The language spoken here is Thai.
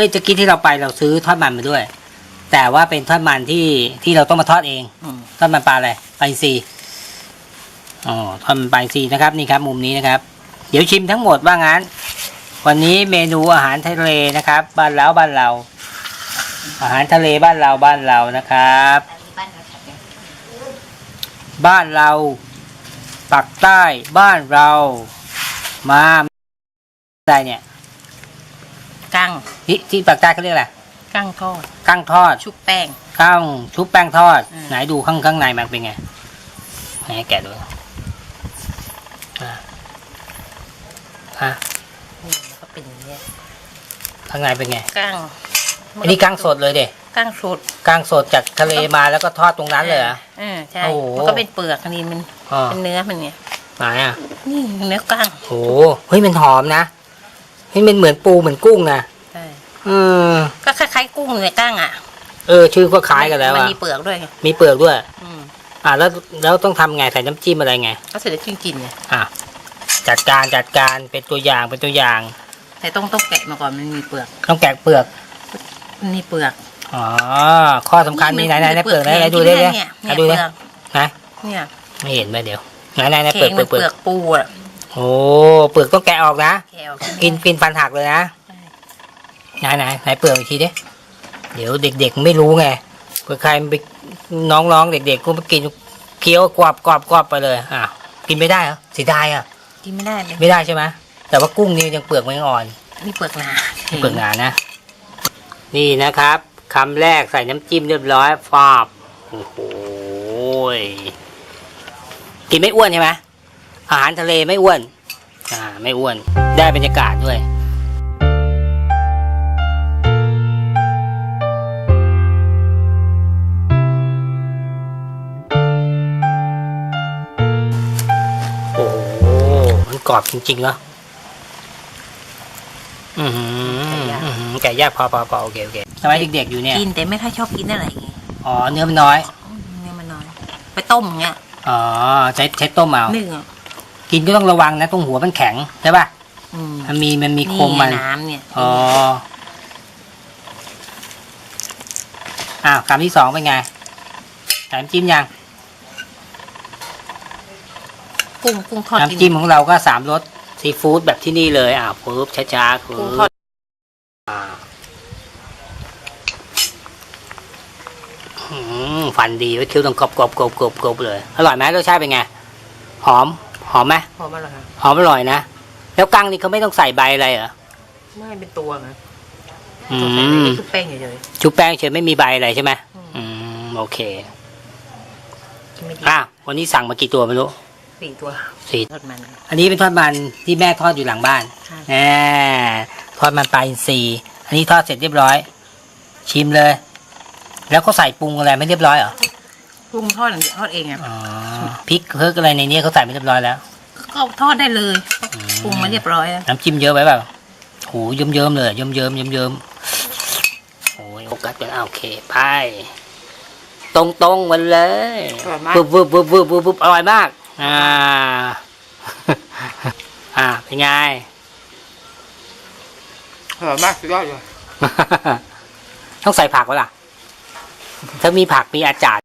ยตะกี้ที่เราไปเราซื้อทอดมันมาด้วย แต่ว่าเป็นทอดมันที่เราต้องมาทอดเองทอดมันปลาอะไรปลาอินทรีอ๋อทอดมันปลาอินทรีนะครับนี่ครับมุมนี้นะครับเดี๋ยวชิมทั้งหมดว่างั้นวันนี้เมนูอาหารทะเลนะครับบ้านเราอาหารทะเลบ้านเรานะครับบ้านเราปักใต้บ้านเรามาอะไรเนี่ยกั้งที่ปากใต้เขาเรียกอะไรกั้งทอดกั้งทอดชุบแป้งกั้งชุบแป้งทอดไหนดูข้างในมันเป็นไงไหนแกะดูก็เป็นอย่างนี้ข้างในเป็นไงกั้งอันนี้กั้งสดเลยเด็กั้งสดจากทะเลมาแล้วก็ทอดตรงนั้นเลยเหรอใช่มันก็เป็นเปลือกอันนี้มันเป็นเนื้อมันเนี่ยไหนอ่ะนี่เนื้อกั้งโอ้เฮ้ยมันหอมนะเฮ้ยมันเหมือนปูเหมือนกุ้งนะใช่ก็คล้ายๆกุ้งเนี่ยกั้งอ่ะชื่อก็คล้ายกันแล้วมันมีเปลือกด้วยมีเปลือกด้วยแล้วต้องทำไงใส่น้ำจิ้มอะไรไงก็ใส่น้ำจิ้มกินไงจัดการเป็นตัวอย่างแต่ต้องแกะมาก่อนมันมีเปลือกต้องแกะเปลือกมันมีเปลือกข้อสำคัญมีไหนเปลือกไหนดูได้ไหมดูได้นะเนี่ยไม่เห็นไหมเดี๋ยวไหนเปลือกปูอ่ะโอ้เปลือกต้องแกะออกนะกินฟันหักเลยนะไหนเปลือกอีกทีดิเดี๋ยวเด็กๆไม่รู้ไงเผื่อใครไปน้องๆเด็กๆก็ไปกินเคี้ยวกรอบไปเลยกินไม่ได้เหรอเสียดายกินไม่ได้เลยไม่ได้ใช่ไหมแต่ว่ากุ้งนี่ยังเปลือกมันยังอ่อนมีเปลือกหนานะนี่นะครับคำแรกใส่น้ำจิ้มเรียบร้อยฟาบโอ้โหกินไม่อ้วนใช่ไหมอาหารทะเลไม่อ้วนไม่อ้วนได้บรรยากาศด้วยโอ้โหมันกรอบจริงๆเนาะไก่ย่างพอโอเคทำไมเด็กๆอยู่เนี่ยกินแต่ไม่ค่อยชอบกินอะไรไงเนื้อมันน้อยไปต้มเงี้ยใช้ต้มเอากินก็ต้องระวังนะตรงหัวมันแข็งใช่ป่ะมันมีคมมันน้ำเนี่ยคำที่2เป็นไงน้ำจิ้มยังกุ้งทอดน้ำจิ้มของเราก็3 รสซีฟู้ดแบบที่นี่เลยปุ๊บช้าๆกุ้งทอดฟันดีไว้คิ้วต้องกรอบเลยอร่อยไหมรสชาติเป็นไงหอมไหมหอมอร่อยหอมอร่อยนะแล้วกั้งนี่เขาไม่ต้องใส่ใบอะไรเหรอไม่เป็นตัวนะชุบแป้งเฉยชุบแป้งเฉยไม่มีใบอะไรใช่ไหมโอเควันนี้สั่งมากี่ตัวไม่รู้4 ตัวทอดมันอันนี้เป็นทอดมันที่แม่ทอดอยู่หลังบ้านทอดมันปลาอินทรีอันนี้ทอดเสร็จเรียบร้อยชิมเลยแล้วเขาใส่ปรุงอะไรไม่เรียบร้อยเหรอปรุงทอดเองพริกเพิกอะไรในนี้เขาใส่ไม่เรียบร้อยแล้วก็ทอดได้เลยปรุงมาเรียบร้อยแล้วน้ำจิ้มเยอะไปเปล่าโหเยิ้มเลยเยิ้มโอ้ยโฟกัสกันโอเคไปตรงมันเลยบึบอร่อยมากเป็นไงอร่อยมากสุดยอดเลยต้องใส่ผักวะล่ะถ้ามีผักมีอาจารย์